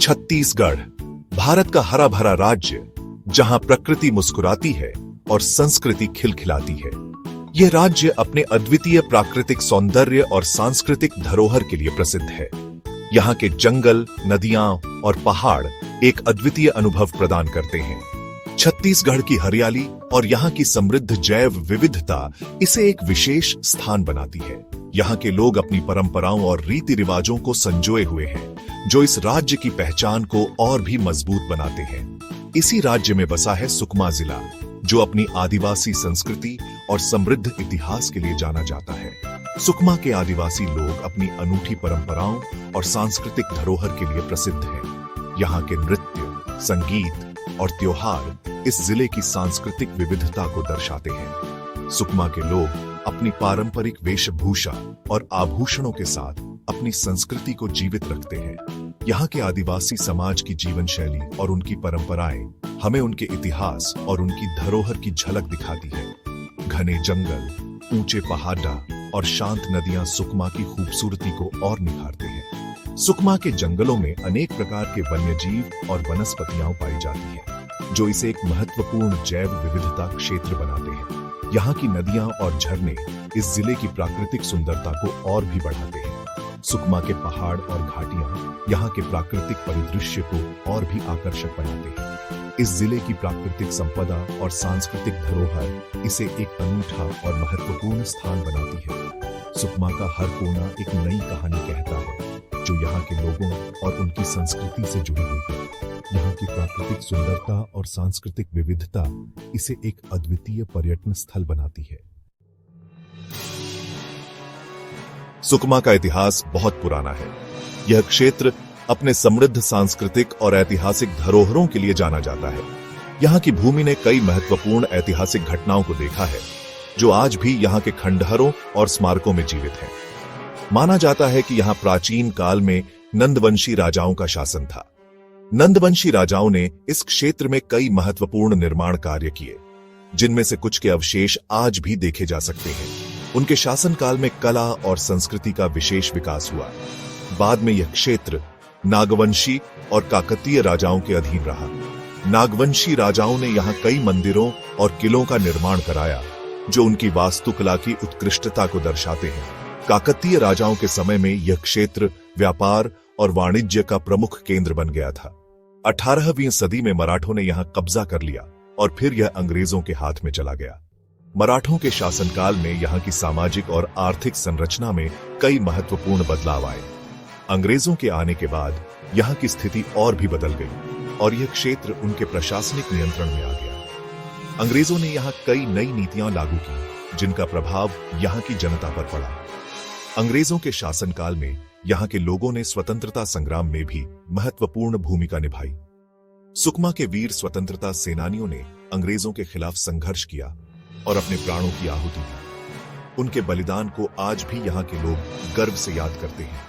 छत्तीसगढ़ भारत का हरा भरा राज्य, जहां प्रकृति मुस्कुराती है और संस्कृति खिलखिलाती है। यह राज्य अपने अद्वितीय प्राकृतिक सौंदर्य और सांस्कृतिक धरोहर के लिए प्रसिद्ध है। यहाँ के जंगल, नदियां और पहाड़ एक अद्वितीय अनुभव प्रदान करते हैं। छत्तीसगढ़ की हरियाली और यहाँ की समृद्ध जैव विविधता इसे एक विशेष स्थान बनाती है। यहाँ के लोग अपनी परंपराओं और रीति रिवाजों को संजोए हुए हैं, जो इस राज्य की पहचान को और भी मजबूत बनाते हैं। इसी राज्य में बसा है सुकमा जिला, जो अपनी आदिवासी संस्कृति और समृद्ध इतिहास के लिए जाना जाता है। सुकमा के आदिवासी लोग अपनी अनूठी परंपराओं और सांस्कृतिक धरोहर के लिए प्रसिद्ध हैं। यहाँ के नृत्य, संगीत और त्योहार इस जिले की सांस्कृतिक विविधता को दर्शाते हैं। सुकमा के लोग अपनी पारंपरिक वेशभूषा और आभूषणों के साथ अपनी संस्कृति को जीवित रखते हैं। यहाँ के आदिवासी समाज की जीवन शैली और उनकी परंपराएं हमें उनके इतिहास और उनकी धरोहर की झलक दिखाती है। घने जंगल, ऊंचे पहाड़ और शांत नदियां सुकमा की खूबसूरती को और निखारते हैं। सुकमा के जंगलों में अनेक प्रकार के वन्यजीव और वनस्पतियां पाई जाती हैं, जो इसे एक महत्वपूर्ण जैव विविधता क्षेत्र बनाते हैं। यहाँ की नदियां और झरने इस जिले की प्राकृतिक सुंदरता को और भी बढ़ाते हैं। सुकमा के पहाड़ और घाटियां यहाँ के प्राकृतिक परिदृश्य को और भी आकर्षक बनाते हैं। इस जिले की प्राकृतिक संपदा और सांस्कृतिक धरोहर इसे एक अनूठा और महत्वपूर्ण स्थान बनाती है। सुकमा का हर कोना एक नई कहानी कहता है, जो यहाँ के लोगों और उनकी संस्कृति से जुड़ी हुई है। यहाँ की प्राकृतिक सुंदरता और सांस्कृतिक विविधता इसे एक अद्वितीय पर्यटन स्थल बनाती है। सुकमा का इतिहास बहुत पुराना है। यह क्षेत्र अपने समृद्ध सांस्कृतिक और ऐतिहासिक धरोहरों के लिए जाना जाता है। यहाँ की भूमि ने कई महत्वपूर्ण ऐतिहासिक घटनाओं को देखा है, जो आज भी यहाँ के खंडहरों और स्मारकों में जीवित हैं। माना जाता है कि यहाँ प्राचीन काल में नंदवंशी राजाओं का शासन था। नंदवंशी राजाओं ने इस क्षेत्र में कई महत्वपूर्ण निर्माण कार्य किए, जिनमें से कुछ के अवशेष आज भी देखे जा सकते हैं। उनके शासनकाल में कला और संस्कृति का विशेष विकास हुआ। बाद में यह क्षेत्र नागवंशी और काकतीय राजाओं के अधीन रहा। नागवंशी राजाओं ने यहाँ कई मंदिरों और किलों का निर्माण कराया, जो उनकी वास्तुकला की उत्कृष्टता को दर्शाते हैं। काकतीय राजाओं के समय में यह क्षेत्र व्यापार और वाणिज्य का प्रमुख केंद्र बन गया था। 18वीं सदी में मराठों ने यहाँ कब्जा कर लिया और फिर यह अंग्रेजों के हाथ में चला गया। मराठों के शासनकाल में यहाँ की सामाजिक और आर्थिक संरचना में कई महत्वपूर्ण बदलाव आए। अंग्रेजों के आने के बाद यहाँ की स्थिति और भी बदल गई और यह क्षेत्र उनके प्रशासनिक नियंत्रण में आ गया। अंग्रेजों ने यहाँ कई नई नीतियां लागू की, जिनका प्रभाव यहाँ की जनता पर पड़ा। अंग्रेजों के शासनकाल में यहाँ के लोगों ने स्वतंत्रता संग्राम में भी महत्वपूर्ण भूमिका निभाई। सुकमा के वीर स्वतंत्रता सेनानियों ने अंग्रेजों के खिलाफ संघर्ष किया और अपने प्राणों की आहुति दी। उनके बलिदान को आज भी यहाँ के लोग गर्व से याद करते हैं।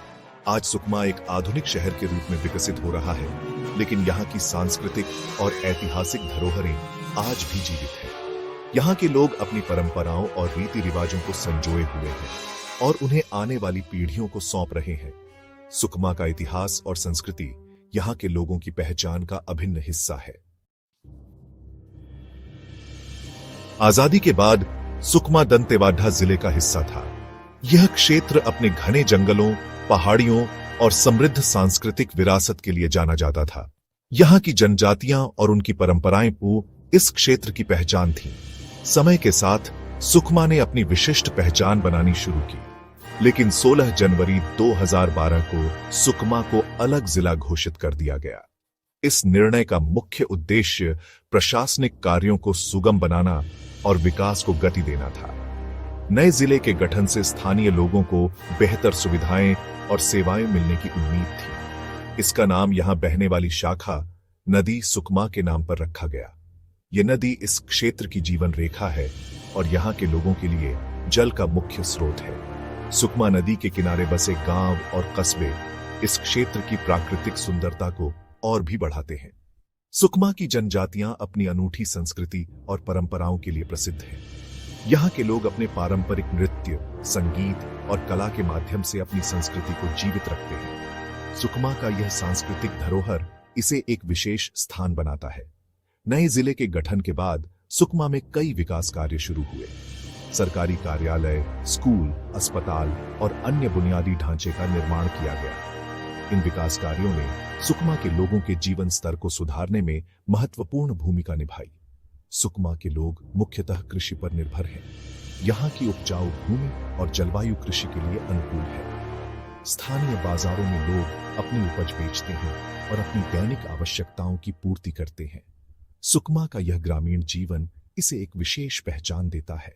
आज सुकमा एक आधुनिक शहर के रूप में विकसित हो रहा है, लेकिन यहाँ की सांस्कृतिक और ऐतिहासिक धरोहरें आज भी जीवित हैं। यहाँ के लोग अपनी परंपराओं और रीति रिवाजों को संजोए हुए हैं और उन्हें आने वाली पीढ़ियों को सौंप रहे हैं। सुकमा का इतिहास और संस्कृति यहाँ के लोगों की पहचान का अभिन्न हिस्सा है। आजादी के बाद सुकमा दंतेवाड़ा जिले का हिस्सा था। यह क्षेत्र अपने घने जंगलों, पहाड़ियों और समृद्ध सांस्कृतिक विरासत के लिए जाना जाता था। यहाँ की जनजातियां और उनकी परंपराएं इस क्षेत्र की पहचान थीं। समय के साथ सुकमा ने अपनी विशिष्ट पहचान बनानी शुरू की, लेकिन 16 जनवरी 2012 को सुकमा को अलग जिला घोषित कर दिया गया। इस निर्णय का मुख्य उद्देश्य प्रशासनिक कार्यों को सुगम बनाना और विकास को गति देना था। नए जिले के गठन से स्थानीय लोगों को बेहतर सुविधाएं और सेवाएं मिलने की उम्मीद थी। इसका नाम यहां बहने वाली शाखा नदी सुकमा के नाम पर रखा गया। यह नदी इस क्षेत्र की जीवन रेखा है और यहाँ के लोगों के लिए जल का मुख्य स्रोत है। सुकमा नदी के किनारे बसे गांव और कस्बे इस क्षेत्र की प्राकृतिक सुंदरता को और भी बढ़ाते हैं। सुकमा की जनजातियां अपनी अनूठी संस्कृति और परंपराओं के लिए प्रसिद्ध हैं। यहाँ के लोग अपने पारंपरिक नृत्य, संगीत और कला के माध्यम से अपनी संस्कृति को जीवित रखते हैं। सुकमा का यह सांस्कृतिक धरोहर इसे एक विशेष स्थान बनाता है। नए जिले के गठन के बाद सुकमा में कई विकास कार्य शुरू हुए। सरकारी कार्यालय, स्कूल, अस्पताल और अन्य बुनियादी ढांचे का निर्माण किया गया। इन विकास कार्यों ने सुकमा के लोगों के जीवन स्तर को सुधारने में महत्वपूर्ण भूमिका निभाई। सुकमा के लोग मुख्यतः कृषि पर निर्भर हैं। यहाँ की उपजाऊ भूमि और जलवायु कृषि के लिए अनुकूल है। स्थानीय बाजारों में लोग अपनी उपज बेचते हैं और अपनी दैनिक आवश्यकताओं की पूर्ति करते हैं। सुकमा का यह ग्रामीण जीवन इसे एक विशेष पहचान देता है।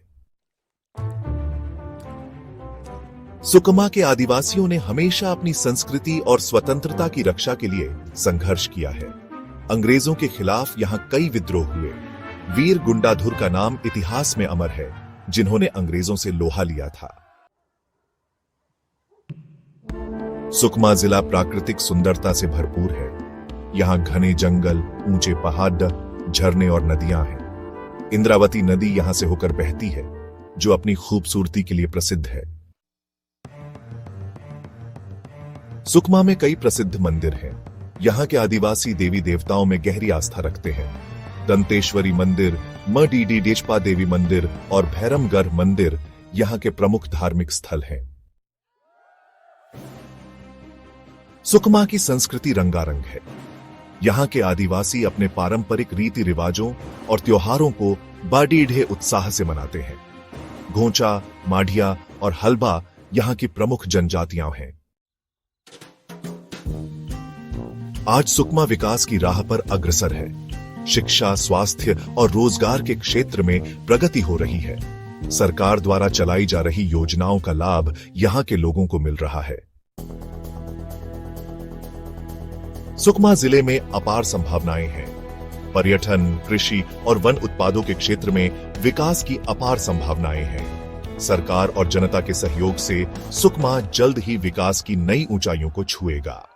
सुकमा के आदिवासियों ने हमेशा अपनी संस्कृति और स्वतंत्रता की रक्षा के लिए संघर्ष किया है। अंग्रेजों के खिलाफ यहां कई विद्रोह हुए। वीर गुंडाधुर का नाम इतिहास में अमर है, जिन्होंने अंग्रेजों से लोहा लिया था। सुकमा जिला प्राकृतिक सुंदरता से भरपूर है। यहां घने जंगल, ऊंचे पहाड़, झरने और नदियां हैं। इंद्रावती नदी यहां से होकर बहती है, जो अपनी खूबसूरती के लिए प्रसिद्ध है। सुकमा में कई प्रसिद्ध मंदिर हैं। यहां के आदिवासी देवी देवताओं में गहरी आस्था रखते हैं। दंतेश्वरी मंदिर, मडीडी डेचपा देवी मंदिर और भैरमगढ़ मंदिर यहां के प्रमुख धार्मिक स्थल हैं। सुकमा की संस्कृति रंगारंग है। यहां के आदिवासी अपने पारंपरिक रीति रिवाजों और त्योहारों को बड़े उत्साह से मनाते हैं। घोंचा, माढ़िया और हल्बा यहां की प्रमुख जनजातियां हैं। आज सुकमा विकास की राह पर अग्रसर है। शिक्षा, स्वास्थ्य और रोजगार के क्षेत्र में प्रगति हो रही है। सरकार द्वारा चलाई जा रही योजनाओं का लाभ यहां के लोगों को मिल रहा है। सुकमा जिले में अपार संभावनाएं हैं। पर्यटन, कृषि और वन उत्पादों के क्षेत्र में विकास की अपार संभावनाएं हैं। सरकार और जनता के सहयोग से सुकमा जल्द ही विकास की नई ऊंचाइयों को छुएगा।